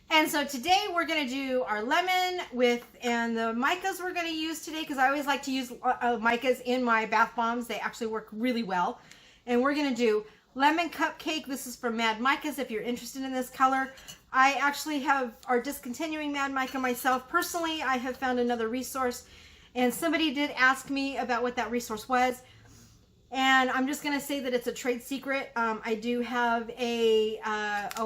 And so today we're going to do our lemon and the micas we're going to use today, because I always like to use micas in my bath bombs. They actually work really well. And we're going to do lemon cupcake. This is from Mad Micas if you're interested in this color. I actually are discontinuing Mad Mica myself. Personally, I have found another resource, and somebody did ask me about what that resource was. And I'm just going to say that it's a trade secret. I do have a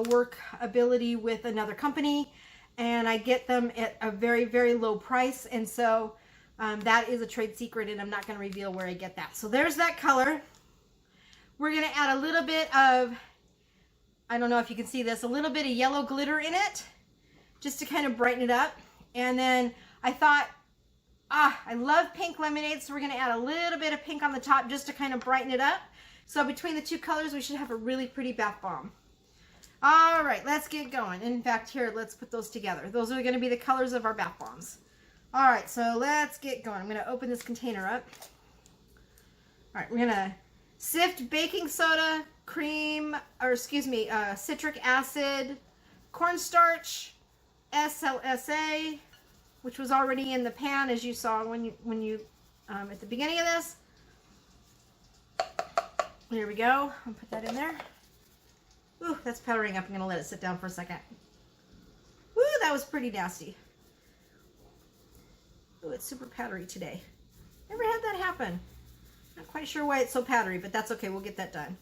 work ability with another company, and I get them at a very, very low price. And so that is a trade secret, and I'm not going to reveal where I get that. So there's that color. We're going to add a little bit of, I don't know if you can see this, a little bit of yellow glitter in it, just to kind of brighten it up. And then I thought, I love pink lemonade, so we're going to add a little bit of pink on the top just to kind of brighten it up. So between the two colors, we should have a really pretty bath bomb. All right, let's get going. In fact, here, let's put those together. Those are going to be the colors of our bath bombs. All right, so let's get going. I'm going to open this container up. All right, we're going to sift baking soda, cream, or excuse me, citric acid, cornstarch, SLSA, which was already in the pan, as you saw when you at the beginning of this. There we go. I'll put that in there. Ooh, that's powdering up. I'm going to let it sit down for a second. Ooh, that was pretty nasty. Ooh, it's super powdery today. Never had that happen. Not quite sure why it's so powdery, but that's okay. We'll get that done.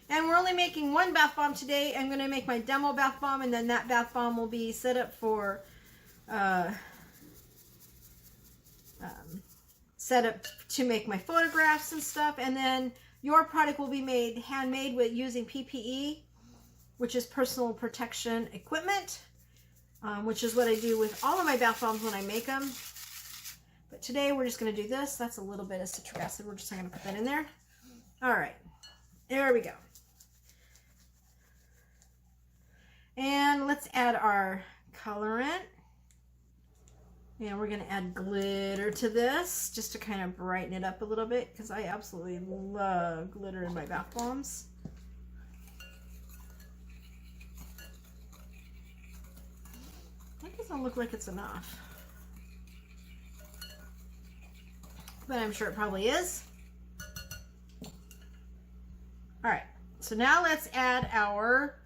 And we're only making one bath bomb today. I'm going to make my demo bath bomb, and then that bath bomb will be set up for set up to make my photographs and stuff. And then your product will be handmade with using PPE, which is personal protection equipment, which is what I do with all of my bath bombs when I make them. But today we're just going to do this. That's a little bit of citric acid. We're just going to put that in there. All right, there we go. And let's add our colorant. And we're going to add glitter to this just to kind of brighten it up a little bit, because I absolutely love glitter in my bath bombs. That doesn't look like it's enough, but I'm sure it probably is. All right, so now let's add our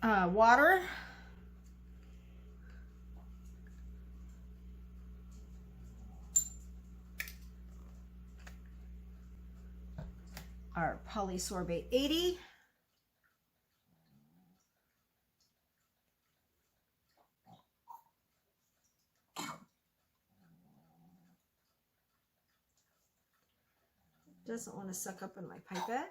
water. Our polysorbate 80. Doesn't want to suck up in my pipette.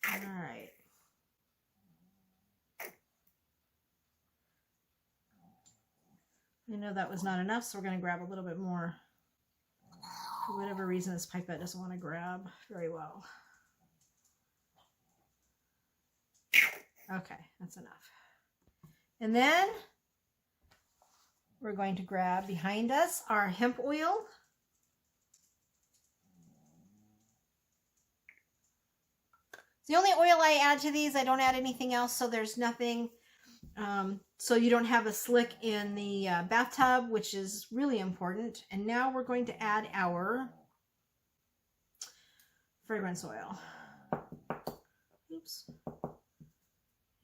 All right. I know that was not enough, so we're going to grab a little bit more. For whatever reason, this pipette doesn't want to grab very well. Okay, that's enough. And then we're going to grab behind us our hemp oil. It's the only oil I add to these. I don't add anything else, so there's nothing, so you don't have a slick in the bathtub, which is really important. And now we're going to add our fragrance oil. Oops.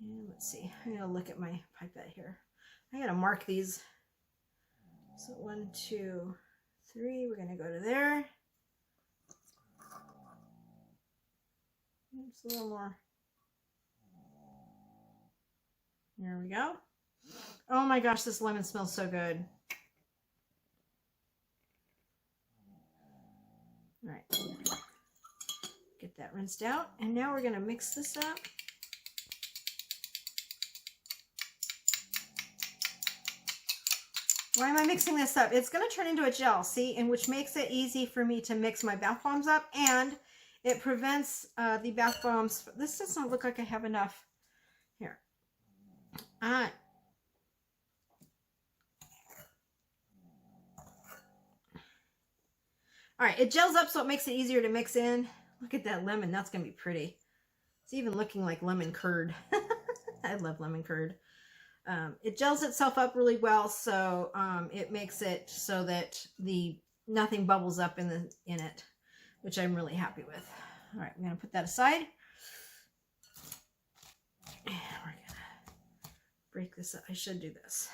And let's see, I'm going to look at my pipette here. I got to mark these. So 1, 2, 3, we're going to go to there. Just a little more. There we go. Oh my gosh, this lemon smells so good. All right. Get that rinsed out. And now we're going to mix this up. Why am I mixing this up? It's going to turn into a gel, see, and which makes it easy for me to mix my bath bombs up, and it prevents the bath bombs. This doesn't look like I have enough. Here. it gels up so it makes it easier to mix in. Look at that lemon. That's going to be pretty. It's even looking like lemon curd. I love lemon curd. It gels itself up really well, so it makes it so that nothing bubbles up in it, which I'm really happy with. All right, I'm going to put that aside. And we're going to break this up. I should do this.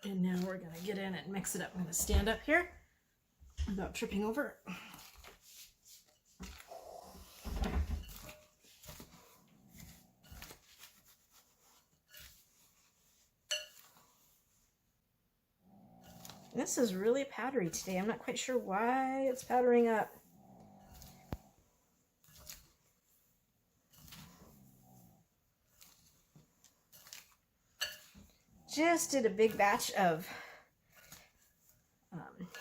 And now we're going to get in and mix it up. I'm going to stand up here without tripping over it. This is really powdery today. I'm not quite sure why it's powdering up. Just did a big batch of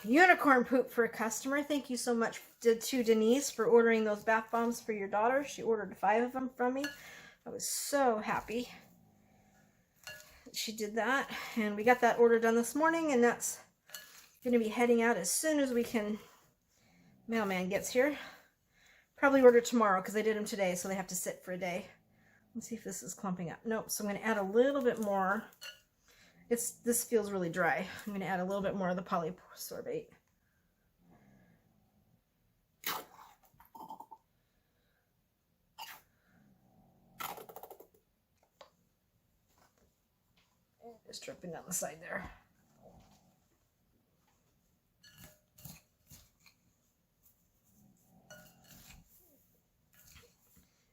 unicorn poop for a customer. Thank you so much to Denise for ordering those bath bombs for your daughter. She ordered 5 of them from me. I was so happy she did that. And we got that order done this morning, and that's going to be heading out as soon as mailman gets here. Probably order tomorrow because I did them today, so they have to sit for a day. Let's see if this is clumping up. Nope, so I'm going to add a little bit more. This feels really dry. I'm going to add a little bit more of the polysorbate. Just dripping down the side there.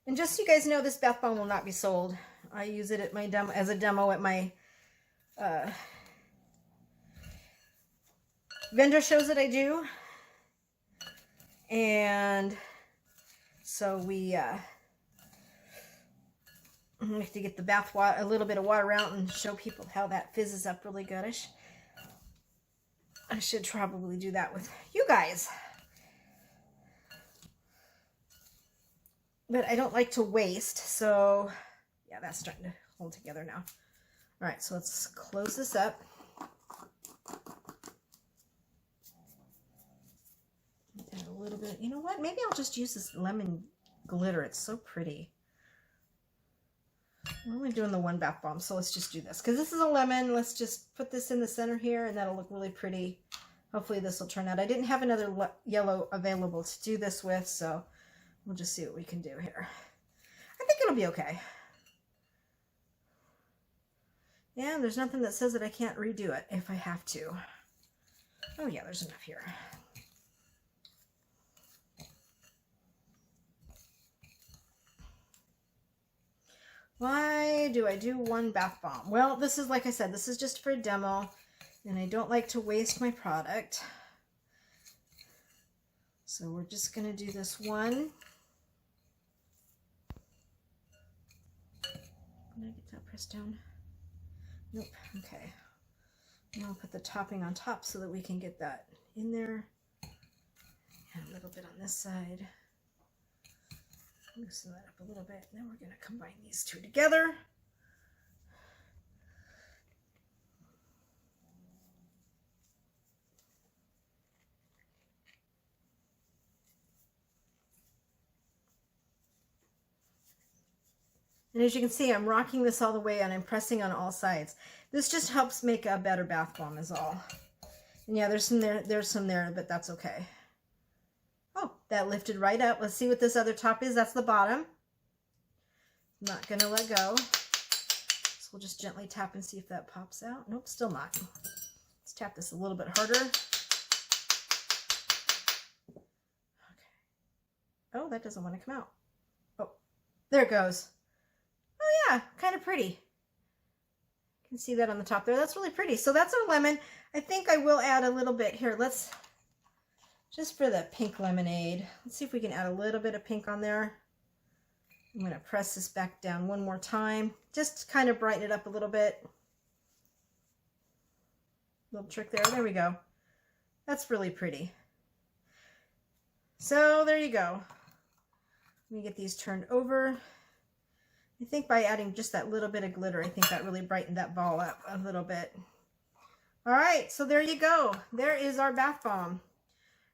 And just so you guys know, this bath bomb will not be sold. I use it at my as a demo at my vendor shows that I do. And so we have to get the bath water, a little bit of water out, and show people how that fizzes up really good. I should probably do that with you guys. But I don't like to waste, so yeah, that's starting to hold together now. All right, so let's close this up. Add a little bit. You know what? Maybe I'll just use this lemon glitter. It's so pretty. I'm only doing the 1 bath bomb, so let's just do this. Because this is a lemon, let's just put this in the center here, and that'll look really pretty. Hopefully this will turn out. I didn't have another yellow available to do this with, so we'll just see what we can do here. I think it'll be okay. Yeah, there's nothing that says that I can't redo it if I have to. Oh yeah, there's enough here. Why do I do 1 bath bomb? Well, this is, like I said, this is just for a demo, and I don't like to waste my product. So we're just going to do this 1. Can I get that pressed down? Nope. Okay. Now I'll put the topping on top so that we can get that in there. And a little bit on this side. Loosen that up a little bit. And then we're going to combine these 2 together. And as you can see, I'm rocking this all the way and I'm pressing on all sides. This just helps make a better bath bomb is all. And yeah, there's some there, but that's okay. Oh, that lifted right up. Let's see what this other top is. That's the bottom. I'm not gonna let go. So we'll just gently tap and see if that pops out. Nope, still not. Let's tap this a little bit harder. Okay. Oh, that doesn't want to come out. Oh, there it goes. Oh yeah, kind of pretty. You can see that on the top there. That's really pretty. So that's our lemon. I think I will add a little bit here. Let's, just for the pink lemonade, let's see if we can add a little bit of pink on there. I'm going to press this back down 1 more time. Just kind of brighten it up a little bit. Little trick there. There we go. That's really pretty. So there you go. Let me get these turned over. I think by adding just that little bit of glitter, I think that really brightened that ball up a little bit. All right, so there you go. There is our bath bomb.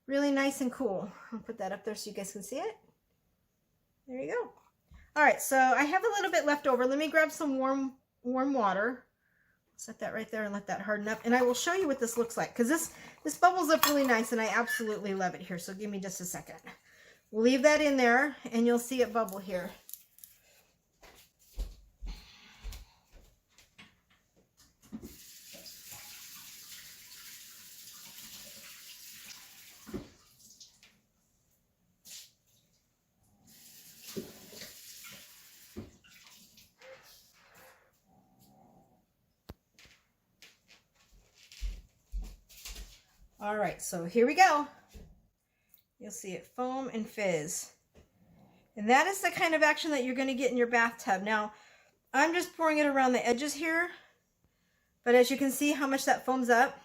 Really nice and cool. I'll put that up there so you guys can see it. There you go. All right, so I have a little bit left over. Let me grab some warm water. Set that right there and let that harden up. And I will show you what this looks like, because this bubbles up really nice and I absolutely love it here. So give me just a second. We'll leave that in there and you'll see it bubble here. All right, so here we go. You'll see it foam and fizz. And that is the kind of action that you're going to get in your bathtub. Now, I'm just pouring it around the edges here, but as you can see how much that foams up,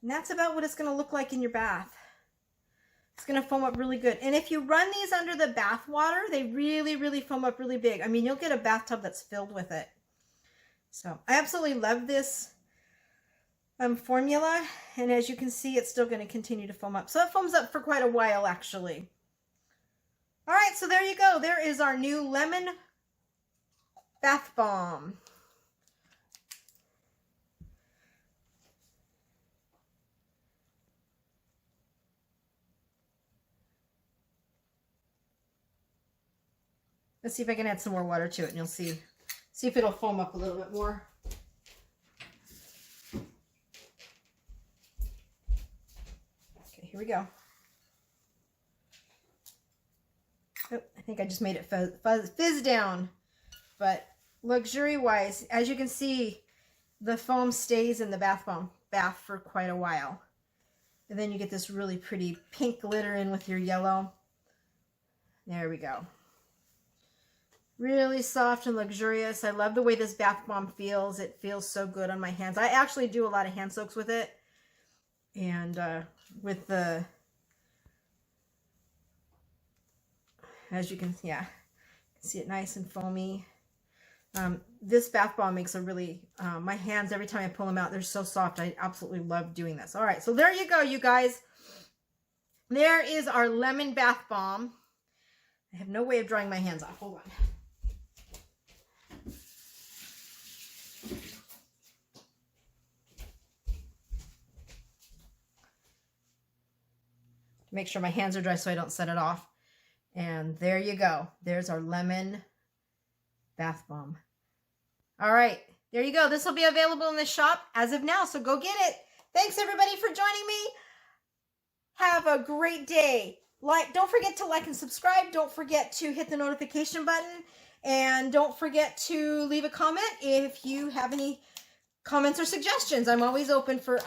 and that's about what it's going to look like in your bath. It's going to foam up really good. And if you run these under the bath water, they really, really foam up really big. I mean, you'll get a bathtub that's filled with it. So I absolutely love this formula, and as you can see, it's still going to continue to foam up. So it foams up for quite a while, actually. All right, so there you go. There is our new lemon bath bomb. Let's see if I can add some more water to it, and you'll see if it'll foam up a little bit more. Here we go. Oh, I think I just made it fizz down. But luxury-wise, as you can see, the foam stays in the bath for quite a while. And then you get this really pretty pink glitter in with your yellow. There we go. Really soft and luxurious. I love the way this bath bomb feels. It feels so good on my hands. I actually do a lot of hand soaks with it. And with the, as you can, see it nice and foamy. This bath bomb makes a really, my hands, every time I pull them out, they're so soft. I absolutely love doing this. All right, so there you go, you guys. There is our lemon bath bomb. I have no way of drying my hands off. Hold on. Make sure my hands are dry so I don't set it off. And there you go. There's our lemon bath bomb. All right, there you go. This will be available in the shop as of now, so go get it. Thanks everybody for joining me. Have a great day. Don't forget to like and subscribe. Don't forget to hit the notification button. And don't forget to leave a comment if you have any comments or suggestions. I'm always open for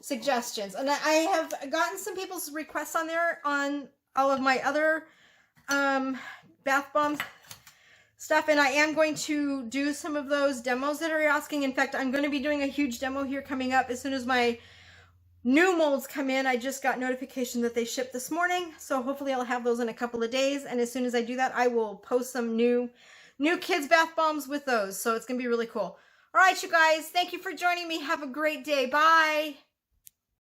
suggestions. And I have gotten some people's requests on there on all of my other bath bombs stuff, and I am going to do some of those demos that are asking. In fact, I'm going to be doing a huge demo here coming up as soon as my new molds come in. I just got notification that they shipped this morning, so hopefully I'll have those in a couple of days, and as soon as I do that, I will post some new kids bath bombs with those, so it's going to be really cool. All right, you guys, thank you for joining me. Have a great day. Bye.